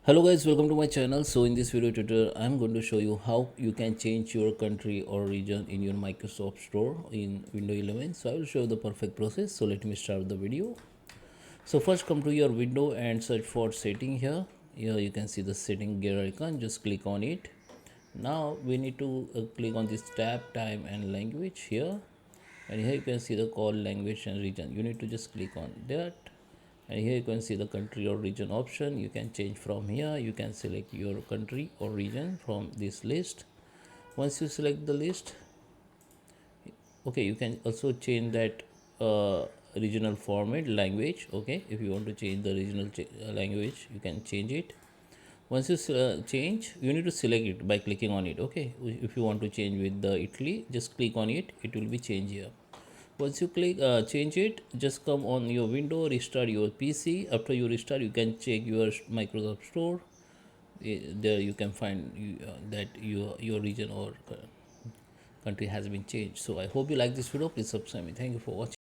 Hello guys, welcome to my channel. So in this video tutorial I'm going to show you how you can change your country or region in your Microsoft Store in Windows 11. So I will show you the perfect process. So let me start the video. So first come to your window and search for setting here. Here you can see the setting gear icon. Just click on it. Now we need to click on this tab time and language here, and here you can see the call language and region. You need to just click on that, and here you can see the country or region option. You can change from here. You can select your country or region from this list. Once you select the list, okay, you can also change that regional format language. Okay, if you want to change the regional language, you can change it. Once you change, you need to select it by clicking on it. Okay, if you want to change with the Italy, just click on it, it will be changed here. Once you click change it, just come on your window, restart your PC. After you restart, you can check your Microsoft Store. There you can find that your region or country has been changed. So I hope you like this video. Please subscribe me. Thank you for watching.